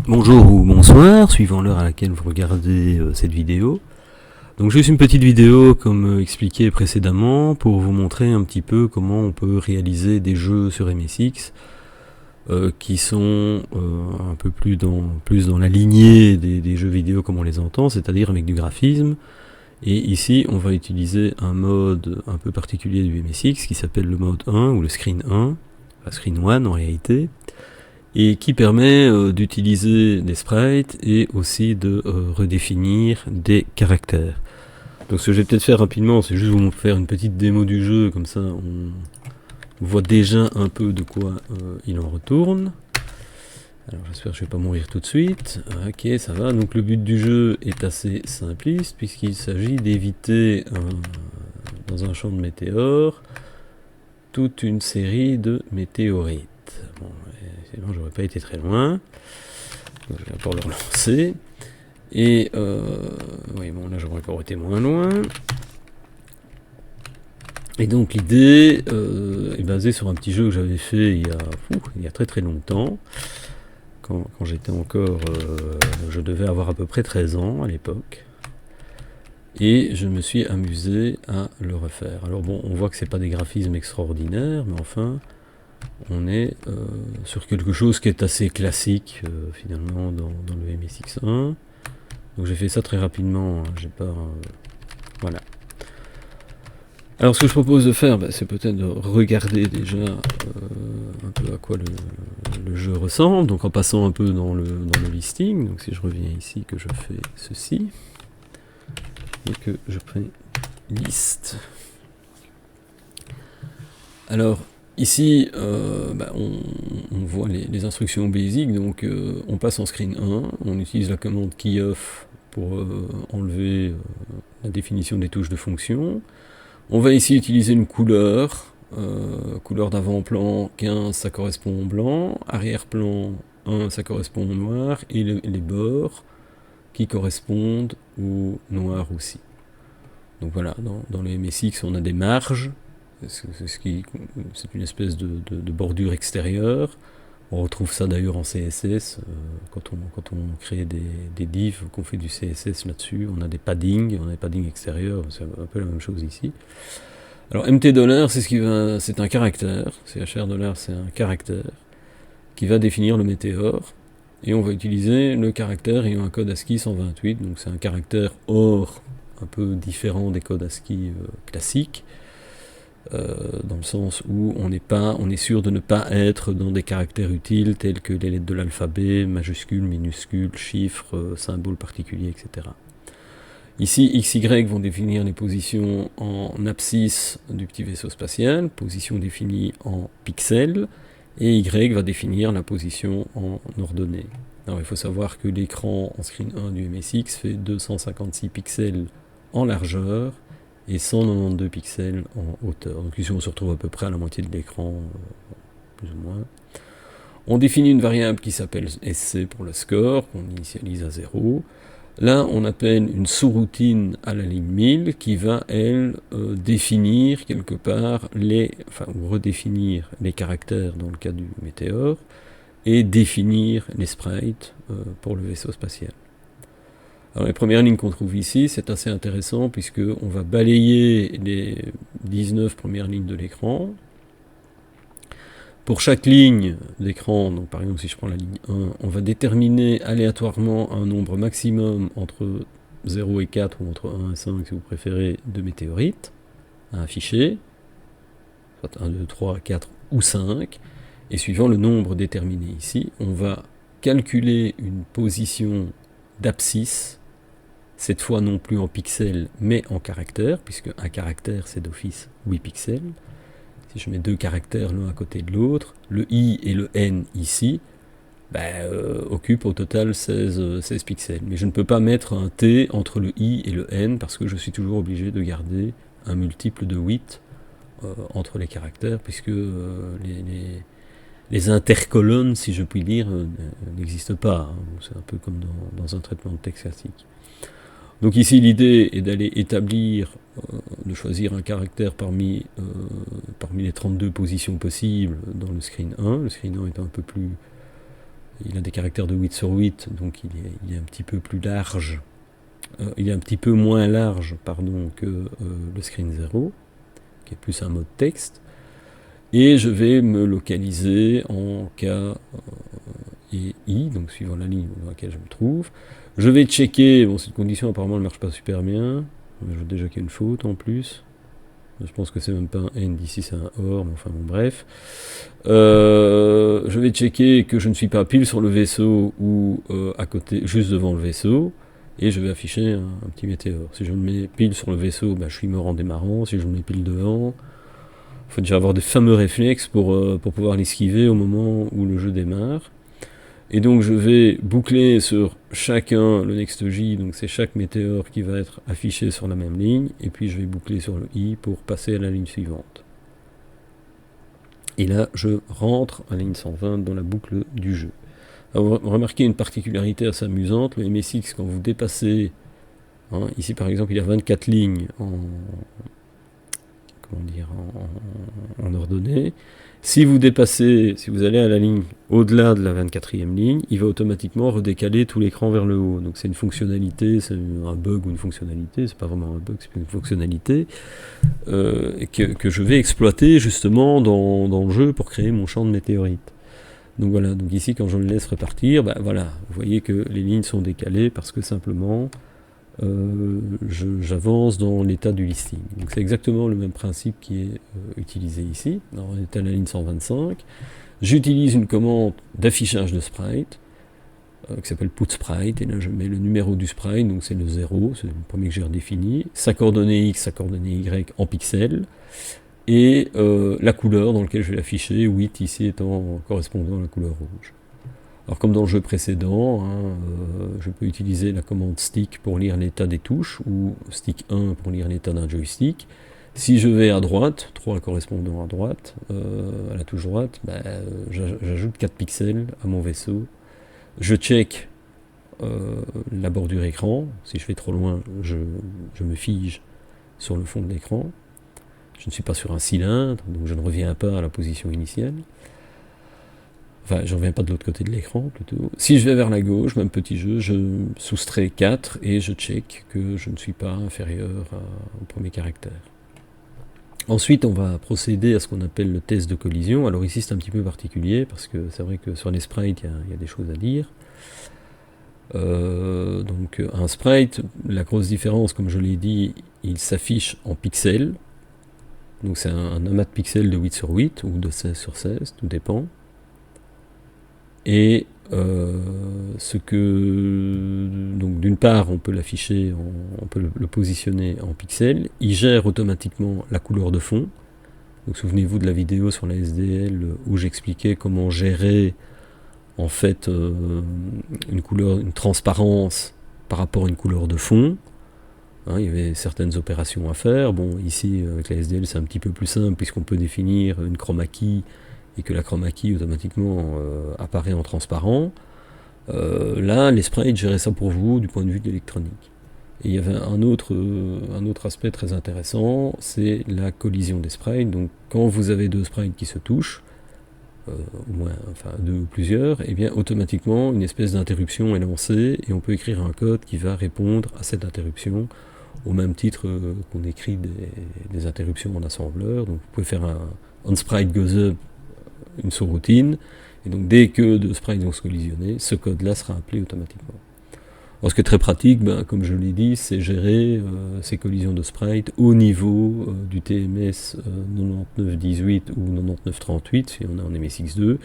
Bonjour ou bonsoir, suivant l'heure à laquelle vous regardez cette vidéo. Donc juste une petite vidéo comme expliqué précédemment pour vous montrer un petit peu comment on peut réaliser des jeux sur MSX qui sont un peu plus dans la lignée des jeux vidéo comme on les entend, c'est-à-dire avec du graphisme. Et ici on va utiliser un mode un peu particulier du MSX qui s'appelle le mode 1 ou le screen 1, la screen 1 en réalité, et qui permet d'utiliser des sprites et aussi de redéfinir des caractères. Donc ce que je vais peut-être faire rapidement, c'est juste vous faire une petite démo du jeu, comme ça on voit déjà un peu de quoi il en retourne. Alors j'espère que je ne vais pas mourir tout de suite. Ok, ça va. Donc le but du jeu est assez simpliste, puisqu'il s'agit d'éviter dans un champ de météores toute une série de météorites. Bon, sinon j'aurais pas été très loin. Donc, je vais encore le relancer. Et oui, bon là j'aurais encore été moins loin. Et donc l'idée est basée sur un petit jeu que j'avais fait il y a très très longtemps. Quand j'étais encore... je devais avoir à peu près 13 ans à l'époque. Et je me suis amusé à le refaire. Alors bon, on voit que c'est pas des graphismes extraordinaires, mais enfin, on est sur quelque chose qui est assez classique finalement dans le MSX1. Donc j'ai fait ça très rapidement, hein, j'ai pas... voilà. Alors ce que je propose de faire, c'est peut-être de regarder déjà un peu à quoi le jeu ressemble, donc en passant un peu dans le listing. Donc si je reviens ici, que je fais ceci, et que je prends liste. Alors ici, on voit les instructions basiques, donc on passe en screen 1, on utilise la commande keyoff pour enlever la définition des touches de fonction. On va ici utiliser une couleur, couleur d'avant-plan 15, ça correspond au blanc, arrière-plan 1, ça correspond au noir, et les bords qui correspondent au noir aussi. Donc voilà, dans le MSX, on a des marges, c'est une espèce de bordure extérieure. On retrouve ça d'ailleurs en CSS, quand on crée des divs, qu'on fait du CSS là-dessus, on a des paddings extérieurs, c'est un peu la même chose ici. Alors MT$, c'est un caractère, CHR$, c'est un caractère qui va définir le météore, et on va utiliser le caractère ayant un code ASCII 128, donc c'est un caractère OR un peu différent des codes ASCII classiques, dans le sens où on est sûr de ne pas être dans des caractères utiles tels que les lettres de l'alphabet, majuscules, minuscules, chiffres, symboles particuliers, etc. Ici, x, y vont définir les positions en abscisse du petit vaisseau spatial, position définie en pixels, et y va définir la position en ordonnée. Alors il faut savoir que l'écran en screen 1 du MSX fait 256 pixels en largeur et 192 pixels en hauteur. Donc ici on se retrouve à peu près à la moitié de l'écran, plus ou moins. On définit une variable qui s'appelle SC pour le score, qu'on initialise à 0. Là, on appelle une sous-routine à la ligne 1000 qui va, elle, définir quelque part ou redéfinir les caractères dans le cas du météore et définir les sprites pour le vaisseau spatial. Alors les premières lignes qu'on trouve ici, c'est assez intéressant puisqu'on va balayer les 19 premières lignes de l'écran. Pour chaque ligne d'écran, donc par exemple si je prends la ligne 1, on va déterminer aléatoirement un nombre maximum entre 0 et 4, ou entre 1 et 5 si vous préférez, de météorites à afficher, soit 1, 2, 3, 4 ou 5, et suivant le nombre déterminé ici, on va calculer une position d'abscisse, cette fois non plus en pixels mais en caractères, puisque un caractère c'est d'office 8 pixels. Si je mets deux caractères l'un à côté de l'autre, le I et le N ici, occupent au total 16 pixels. Mais je ne peux pas mettre un T entre le I et le N parce que je suis toujours obligé de garder un multiple de 8 entre les caractères, puisque les intercolonnes, si je puis dire, n'existent pas. Hein. C'est un peu comme dans un traitement de texte classique. Donc ici l'idée est d'aller établir, de choisir un caractère parmi les 32 positions possibles dans le screen 1. Le screen 1 est un peu plus il a des caractères de 8 sur 8, donc il est un petit peu plus large, il est un petit peu moins large, pardon, que le Screen 0, qui est plus un mode texte. Et je vais me localiser en K et I, donc suivant la ligne dans laquelle je me trouve. Je vais checker, bon cette condition apparemment ne marche pas super bien, je vois déjà qu'il y a une faute en plus. Je pense que c'est même pas un AND ici, c'est un OR, mais enfin bon bref. Je vais checker que je ne suis pas pile sur le vaisseau ou à côté, juste devant le vaisseau, et je vais afficher un petit météore. Si je me mets pile sur le vaisseau, je suis mort en démarrant. Si je me mets pile devant, il faut déjà avoir des fameux réflexes pour pouvoir l'esquiver au moment où le jeu démarre. Et donc je vais boucler sur chacun le next J, donc c'est chaque météore qui va être affiché sur la même ligne, et puis je vais boucler sur le I pour passer à la ligne suivante. Et là, je rentre à la ligne 120 dans la boucle du jeu. Alors, remarquez une particularité assez amusante, le MSX, quand vous dépassez, ici par exemple il y a 24 lignes en ordonnée. Si vous dépassez, si vous allez à la ligne au-delà de la 24e ligne, il va automatiquement redécaler tout l'écran vers le haut. Donc c'est une fonctionnalité, c'est un bug ou une fonctionnalité, c'est pas vraiment un bug, c'est une fonctionnalité que je vais exploiter justement dans le jeu pour créer mon champ de météorites. Donc voilà, donc ici quand je le laisse repartir, voilà, vous voyez que les lignes sont décalées parce que simplement j'avance dans l'état du listing. Donc c'est exactement le même principe qui est utilisé ici. Alors, on est à la ligne 125. J'utilise une commande d'affichage de sprite qui s'appelle putSprite, et là je mets le numéro du sprite, donc c'est le 0, c'est le premier que j'ai redéfini, sa coordonnée X, sa coordonnée Y en pixels, et la couleur dans laquelle je vais l'afficher, 8 ici étant correspondant à la couleur rouge. Alors comme dans le jeu précédent, je peux utiliser la commande stick pour lire l'état des touches, ou stick 1 pour lire l'état d'un joystick. Si je vais à droite, 3 correspondant à droite, à la touche droite, j'ajoute 4 pixels à mon vaisseau. Je check la bordure écran. Si je vais trop loin, je me fige sur le fond de l'écran. Je ne suis pas sur un cylindre, donc je ne reviens pas à la position initiale. Enfin, je ne reviens pas de l'autre côté de l'écran, plutôt. Si je vais vers la gauche, même petit jeu, je soustrais 4 et je check que je ne suis pas inférieur au premier caractère. Ensuite, on va procéder à ce qu'on appelle le test de collision. Alors ici, c'est un petit peu particulier, parce que c'est vrai que sur les sprites, il y a des choses à dire. Donc un sprite, la grosse différence, comme je l'ai dit, il s'affiche en pixels. Donc c'est un amas de pixels de 8 sur 8, ou de 16 sur 16, tout dépend. Et donc d'une part on peut l'afficher, on peut le positionner en pixels, il gère automatiquement la couleur de fond. Donc souvenez-vous de la vidéo sur la SDL où j'expliquais comment gérer en fait une transparence par rapport à une couleur de fond. Il y avait certaines opérations à faire. Bon, ici avec la SDL c'est un petit peu plus simple puisqu'on peut définir une chroma key et que la chroma key automatiquement apparaît en transparent. Là, les sprites géraient ça pour vous du point de vue de l'électronique. Et il y avait un autre aspect très intéressant, c'est la collision des sprites. Donc quand vous avez deux sprites qui se touchent, au moins, enfin deux ou plusieurs, et bien automatiquement une espèce d'interruption est lancée et on peut écrire un code qui va répondre à cette interruption au même titre qu'on écrit des interruptions en assembleur. Donc vous pouvez faire un onSpriteGoesUp, une sous-routine, et donc dès que deux sprites vont se collisionner, ce code-là sera appelé automatiquement. Alors ce qui est très pratique, comme je l'ai dit, c'est gérer ces collisions de sprites au niveau du TMS 9918 ou 9938, si on est en MSX2,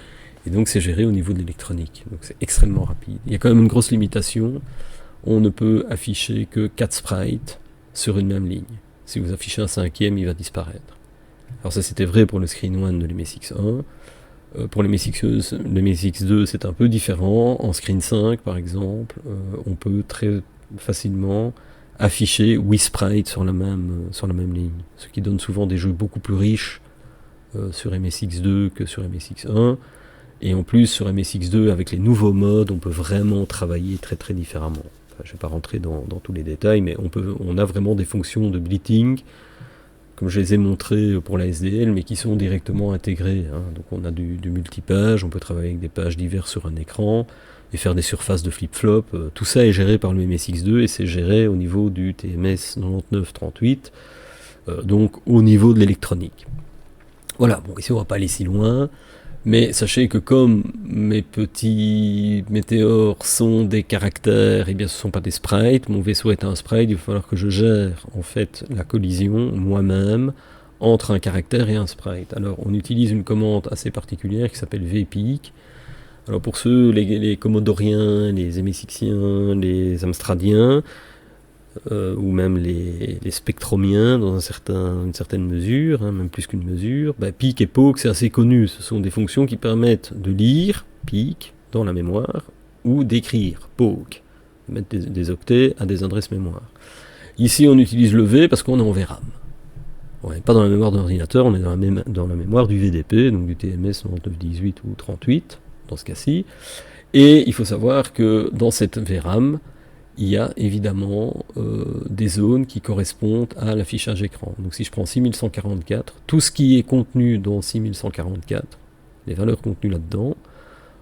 et donc c'est géré au niveau de l'électronique, donc c'est extrêmement rapide. Il y a quand même une grosse limitation, on ne peut afficher que 4 sprites sur une même ligne. Si vous affichez un cinquième, il va disparaître. Alors ça c'était vrai pour le Screen 1 de l'MSX1, pour les MSX2 c'est un peu différent. En Screen 5 par exemple, on peut très facilement afficher 8 sprites sur la même ligne, ce qui donne souvent des jeux beaucoup plus riches sur MSX2 que sur MSX1, et en plus sur MSX2 avec les nouveaux modes on peut vraiment travailler très très différemment. Enfin, je ne vais pas rentrer dans tous les détails, mais on a vraiment des fonctions de blitzing comme je les ai montrés pour la SDL, mais qui sont directement intégrés. Hein. Donc on a du multipage, on peut travailler avec des pages diverses sur un écran, et faire des surfaces de flip-flop. Tout ça est géré par le MSX2, et c'est géré au niveau du TMS 9938, donc au niveau de l'électronique. Voilà, bon, ici on va pas aller si loin, mais sachez que comme mes petits météores sont des caractères, et bien ce ne sont pas des sprites, mon vaisseau est un sprite, il va falloir que je gère en fait la collision moi-même entre un caractère et un sprite. Alors on utilise une commande assez particulière qui s'appelle vpeak. Alors pour ceux, les commodoriens, les MSXiens, les amstradiens, ou même les spectromiens dans une certaine mesure, hein, même plus qu'une mesure, peak et poke c'est assez connu, ce sont des fonctions qui permettent de lire peak dans la mémoire ou d'écrire poke, de mettre des octets à des adresses mémoire. Ici on utilise le V parce qu'on est en VRAM. On n'est pas dans la mémoire d'un ordinateur, on est dans la mémoire du VDP, donc du TMS 9918 ou 38 dans ce cas-ci. Et il faut savoir que dans cette VRAM, il y a évidemment des zones qui correspondent à l'affichage écran. Donc si je prends 6144, tout ce qui est contenu dans 6144, les valeurs contenues là-dedans,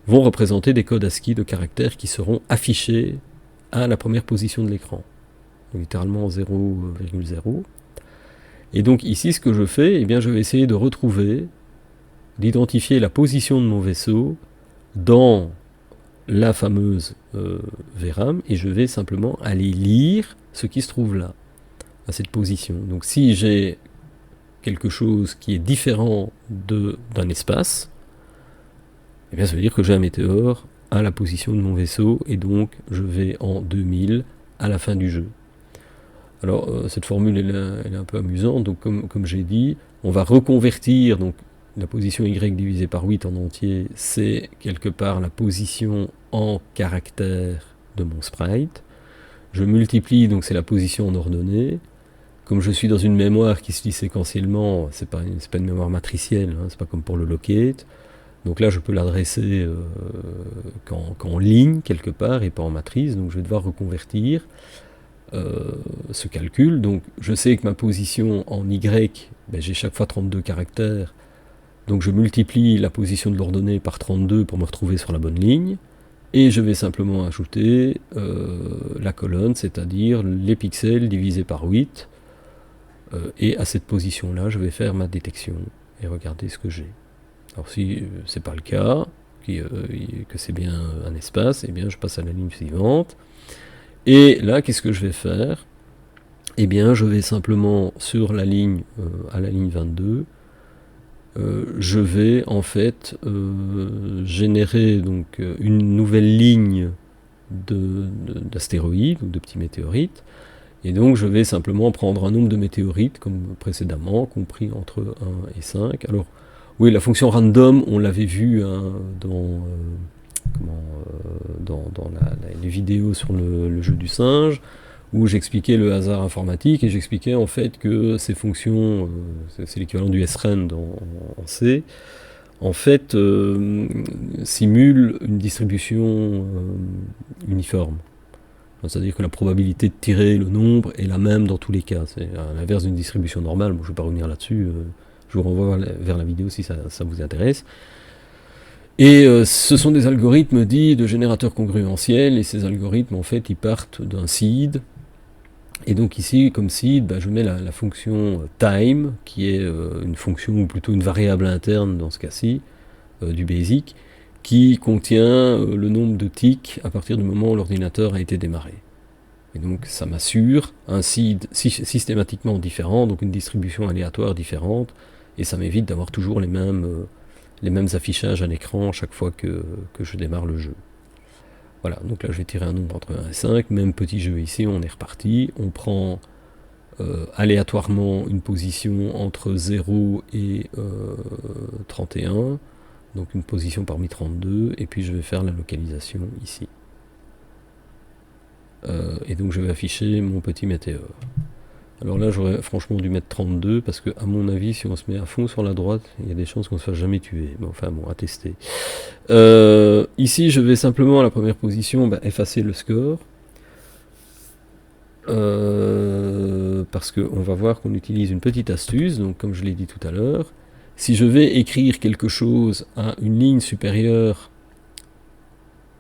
vont représenter des codes ASCII de caractères qui seront affichés à la première position de l'écran. Littéralement 0,0. Et donc ici, ce que je fais, eh bien, je vais essayer de retrouver, d'identifier la position de mon vaisseau dans la fameuse VRAM, et je vais simplement aller lire ce qui se trouve là, à cette position. Donc si j'ai quelque chose qui est différent d'un espace, eh bien ça veut dire que j'ai un météore à la position de mon vaisseau, et donc je vais en 2000 à la fin du jeu. Alors cette formule elle est un peu amusante, donc comme j'ai dit, on va reconvertir, donc la position Y divisée par 8 en entier, c'est quelque part la position en caractère de mon sprite. Je multiplie, donc c'est la position en ordonnée. Comme je suis dans une mémoire qui se lit séquentiellement, c'est pas une mémoire matricielle, hein, c'est pas comme pour le locate. Donc là, je peux l'adresser qu'en ligne, quelque part, et pas en matrice, donc je vais devoir reconvertir ce calcul. Donc je sais que ma position en Y, j'ai chaque fois 32 caractères, donc je multiplie la position de l'ordonnée par 32 pour me retrouver sur la bonne ligne, et je vais simplement ajouter la colonne, c'est-à-dire les pixels divisés par 8, et à cette position-là, je vais faire ma détection, et regarder ce que j'ai. Alors si c'est pas le cas, que c'est bien un espace, eh bien je passe à la ligne suivante, et là, qu'est-ce que je vais faire? Eh bien, je vais simplement, sur la ligne, à la ligne 22, je vais en fait générer donc une nouvelle ligne d'astéroïdes ou de petits météorites, et donc je vais simplement prendre un nombre de météorites comme précédemment, compris entre 1 et 5. Alors oui, la fonction random, on l'avait vu hein, dans les vidéos sur le jeu du singe, où j'expliquais le hasard informatique, et j'expliquais en fait que ces fonctions, c'est l'équivalent du srand en C, en fait simulent une distribution uniforme. C'est-à-dire que la probabilité de tirer le nombre est la même dans tous les cas. C'est à l'inverse d'une distribution normale. Bon, je ne vais pas revenir là-dessus, je vous renvoie vers la vidéo si ça vous intéresse. Et ce sont des algorithmes dits de générateurs congruentiels, et ces algorithmes en fait ils partent d'un seed, et donc ici comme seed je mets la fonction time, qui est une fonction ou plutôt une variable interne dans ce cas-ci du BASIC, qui contient le nombre de ticks à partir du moment où l'ordinateur a été démarré. Et donc ça m'assure un seed systématiquement différent, donc une distribution aléatoire différente, et ça m'évite d'avoir toujours les mêmes affichages à l'écran chaque fois que je démarre le jeu. Voilà, donc là je vais tirer un nombre entre 1 et 5, même petit jeu ici, on est reparti, on prend aléatoirement une position entre 0 et 31, donc une position parmi 32, et puis je vais faire la localisation ici. Et donc je vais afficher mon petit météore. Alors là j'aurais franchement dû mettre 32, parce que à mon avis si on se met à fond sur la droite, il y a des chances qu'on ne se fasse jamais tuer. Mais enfin bon, à tester. Ici je vais simplement à la première position effacer le score. parce qu'on va voir qu'on utilise une petite astuce. Donc comme je l'ai dit tout à l'heure, si je vais écrire quelque chose à une ligne supérieure,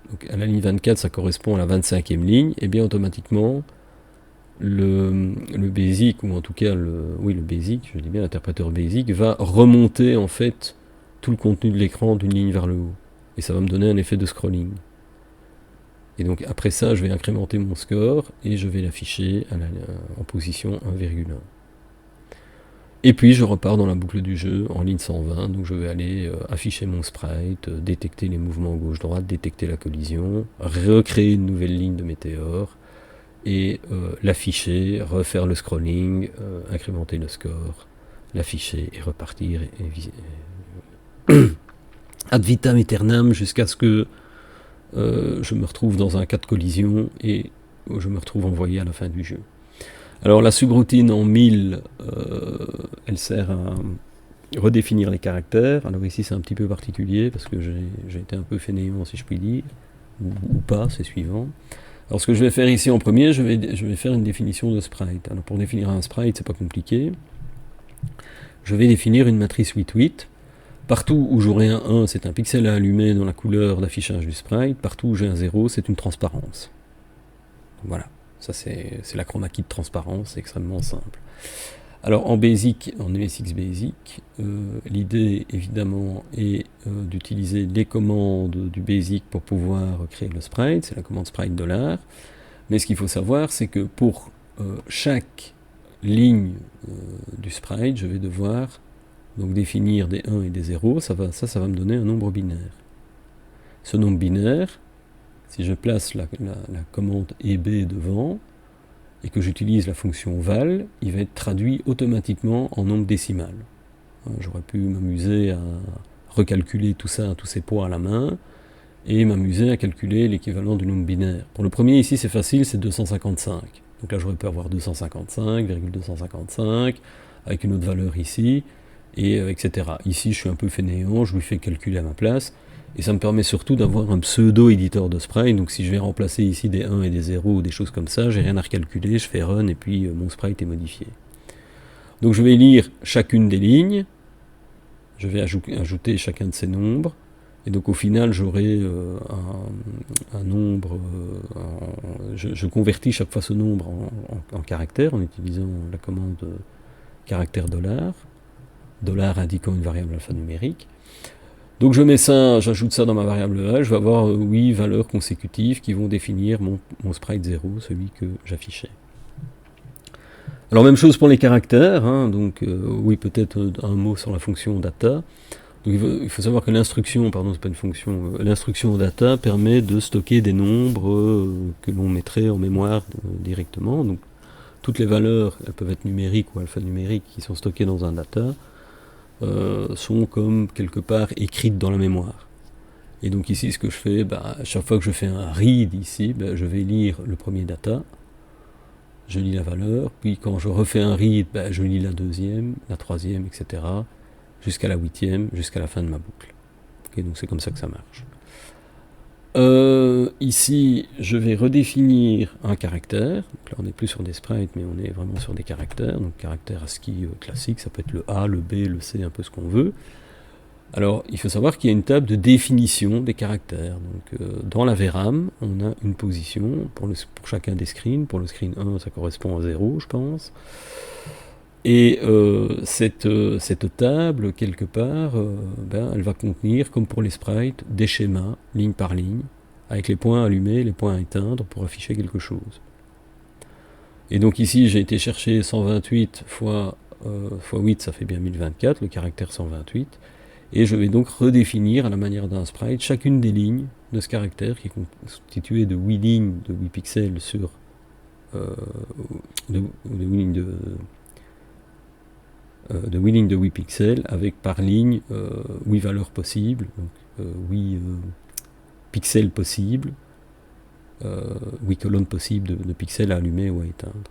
donc à la ligne 24, ça correspond à la 25e ligne, et bien automatiquement, le BASIC, ou en tout cas le BASIC, je dis bien l'interpréteur BASIC, va remonter en fait tout le contenu de l'écran d'une ligne vers le haut. Et ça va me donner un effet de scrolling. Et donc après ça, je vais incrémenter mon score et je vais l'afficher en position 1,1. Et puis je repars dans la boucle du jeu en ligne 120, donc je vais aller afficher mon sprite, détecter les mouvements gauche-droite, détecter la collision, recréer une nouvelle ligne de météore, et l'afficher, refaire le scrolling, incrémenter le score, l'afficher et repartir ad vitam aeternam jusqu'à ce que je me retrouve dans un cas de collision et je me retrouve envoyé à la fin du jeu. Alors la subroutine en 1000, elle sert à redéfinir les caractères. Alors ici c'est un petit peu particulier parce que j'ai été un peu fainéant si je puis dire, ou pas, c'est suivant. Alors ce que je vais faire ici en premier, je vais faire une définition de sprite. Alors pour définir un sprite, c'est pas compliqué. Je vais définir une matrice 8-8. Partout où j'aurai un 1, c'est un pixel à allumer dans la couleur d'affichage du sprite. Partout où j'ai un 0, c'est une transparence. Voilà, ça c'est la chroma key de transparence, c'est extrêmement simple. Alors en Basic, en MSX Basic, l'idée évidemment est d'utiliser les commandes du Basic pour pouvoir créer le sprite, c'est la commande sprite $. Mais ce qu'il faut savoir, c'est que pour chaque ligne du sprite, je vais devoir donc définir des 1 et des 0, ça va me donner un nombre binaire. Ce nombre binaire, si je place la commande EB devant, et que j'utilise la fonction val, il va être traduit automatiquement en nombre décimal. J'aurais pu m'amuser à recalculer tout ça, tous ces poids à la main, et m'amuser à calculer l'équivalent du nombre binaire. Pour le premier, ici, c'est facile, c'est 255. Donc là, j'aurais pu avoir 255,255, avec une autre valeur ici, et etc. Ici, je suis un peu fainéant, je lui fais calculer à ma place, et ça me permet surtout d'avoir un pseudo-éditeur de sprite. Donc si je vais remplacer ici des 1 et des 0 ou des choses comme ça, j'ai rien à recalculer, je fais run et puis mon sprite est modifié. Donc je vais lire chacune des lignes, je vais ajouter chacun de ces nombres, et donc au final j'aurai un nombre, je convertis chaque fois ce nombre en caractère en utilisant la commande caractère $, indiquant une variable alphanumérique. Donc je mets ça, j'ajoute ça dans ma variable A, je vais avoir 8 valeurs consécutives qui vont définir mon sprite 0, celui que j'affichais. Alors même chose pour les caractères, hein, donc oui, peut-être un mot sur la fonction data. Donc, il faut savoir que l'instruction, pardon, c'est pas une fonction, l'instruction data permet de stocker des nombres que l'on mettrait en mémoire directement. Donc toutes les valeurs, elles peuvent être numériques ou alphanumériques, qui sont stockées dans un data, sont comme quelque part écrites dans la mémoire. Et donc ici ce que je fais, à chaque fois que je fais un read ici, je vais lire le premier data, je lis la valeur, puis quand je refais un read, je lis la deuxième, la troisième, etc. jusqu'à la 8e, jusqu'à la fin de ma boucle. Okay, donc c'est comme ça que ça marche. Ici, je vais redéfinir un caractère. Donc là, on n'est plus sur des sprites, mais on est vraiment sur des caractères. Donc, caractère ASCII classique, ça peut être le A, le B, le C, un peu ce qu'on veut. Alors, il faut savoir qu'il y a une table de définition des caractères. Donc, dans la VRAM, on a une position pour chacun des screens. Pour le screen 1, ça correspond à 0, je pense. Et cette table, quelque part, elle va contenir, comme pour les sprites, des schémas, ligne par ligne, avec les points allumés, les points à éteindre, pour afficher quelque chose. Et donc ici, j'ai été chercher 128 fois 8, ça fait bien 1024, le caractère 128, et je vais donc redéfinir, à la manière d'un sprite, chacune des lignes de ce caractère, qui est constitué de 8 lignes de 8 pixels sur... de 8 lignes de 8 pixels, avec par ligne 8 valeurs possibles, donc 8 pixels possibles, 8 colonnes possibles de pixels à allumer ou à éteindre.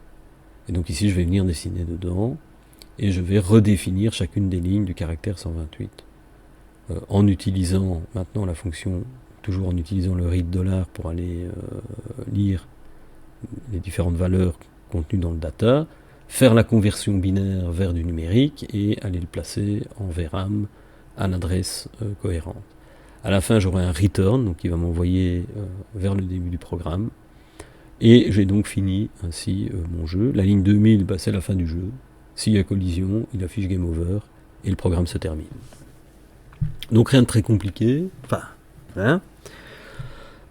Et donc ici je vais venir dessiner dedans, et je vais redéfinir chacune des lignes du caractère 128. En utilisant maintenant la fonction, toujours en utilisant le read $ pour aller lire les différentes valeurs contenues dans le data, faire la conversion binaire vers du numérique et aller le placer en VRAM à l'adresse cohérente. À la fin, j'aurai un return, donc qui va m'envoyer vers le début du programme. Et j'ai donc fini ainsi mon jeu. La ligne 2000, c'est la fin du jeu. S'il y a collision, il affiche Game Over et le programme se termine. Donc rien de très compliqué. Enfin, hein.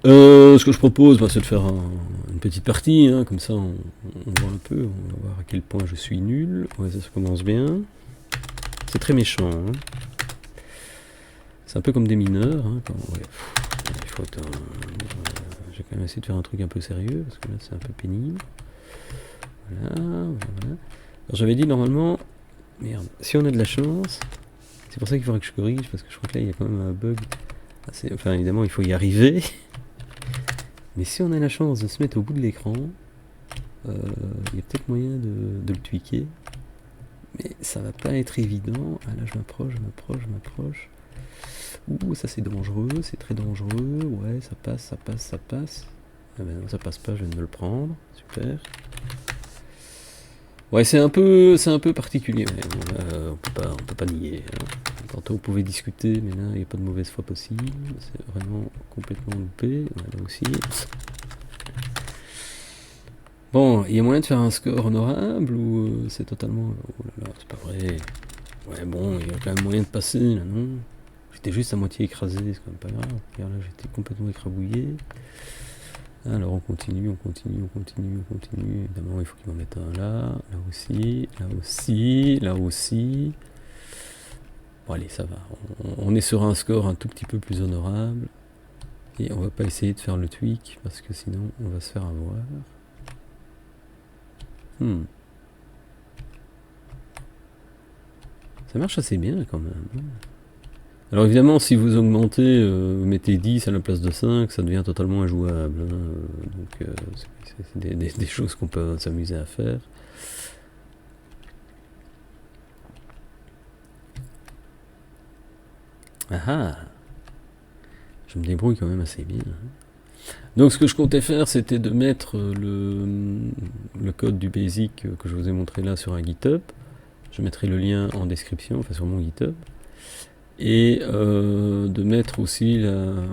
Ce que je propose, c'est de faire une petite partie, hein, comme ça on voit un peu, on va voir à quel point je suis nul. Ouais, ça commence bien. C'est très méchant. Hein. C'est un peu comme des mineurs. Hein, j'ai quand même essayé de faire un truc un peu sérieux, parce que là c'est un peu pénible. Voilà. Alors j'avais dit normalement, merde, si on a de la chance, c'est pour ça qu'il faudrait que je corrige, parce que je crois que là il y a quand même un bug. Enfin évidemment il faut y arriver. Mais si on a la chance de se mettre au bout de l'écran, il y a peut-être moyen de le tweaker. Mais ça va pas être évident. Ah là je m'approche. Ouh, ça c'est dangereux, c'est très dangereux. Ouais, ça passe. Ah ben non, ça passe pas, je viens de me le prendre. Super. Ouais, c'est un peu particulier. Ouais, on peut pas nier. Hein. Tantôt on pouvait discuter, mais là il n'y a pas de mauvaise foi possible. C'est vraiment complètement loupé. Ouais, là aussi. Bon, il y a moyen de faire un score honorable ou c'est totalement... Oh là là, c'est pas vrai. Ouais, bon, il y a quand même moyen de passer, là, non? J'étais juste à moitié écrasé, c'est quand même pas grave. Regarde, là, j'étais complètement écrabouillé. Alors, on continue. Évidemment, il faut qu'il m'en mette un là aussi. Bon, allez, ça va. On est sur un score un tout petit peu plus honorable. Et on va pas essayer de faire le tweak, parce que sinon, on va se faire avoir. Ça marche assez bien quand même. Alors évidemment, si vous augmentez, vous mettez 10 à la place de 5, ça devient totalement injouable. Hein. Donc c'est des choses qu'on peut s'amuser à faire. Ah, je me débrouille quand même assez bien. Donc ce que je comptais faire, c'était de mettre le code du basic que je vous ai montré là sur un GitHub. Je mettrai le lien en description, enfin sur mon GitHub. Et de mettre aussi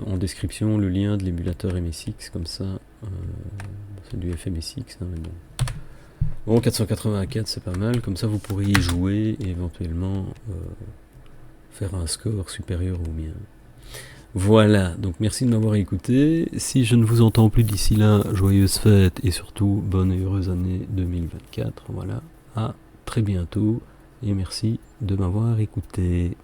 en description le lien de l'émulateur MSX, comme ça, c'est du FMSX, hein, mais bon. Bon, 484 c'est pas mal, comme ça vous pourrez y jouer et éventuellement faire un score supérieur au mien. Voilà, donc merci de m'avoir écouté. Si je ne vous entends plus d'ici là, joyeuses fêtes et surtout bonne et heureuse année 2024. Voilà, à très bientôt et merci de m'avoir écouté.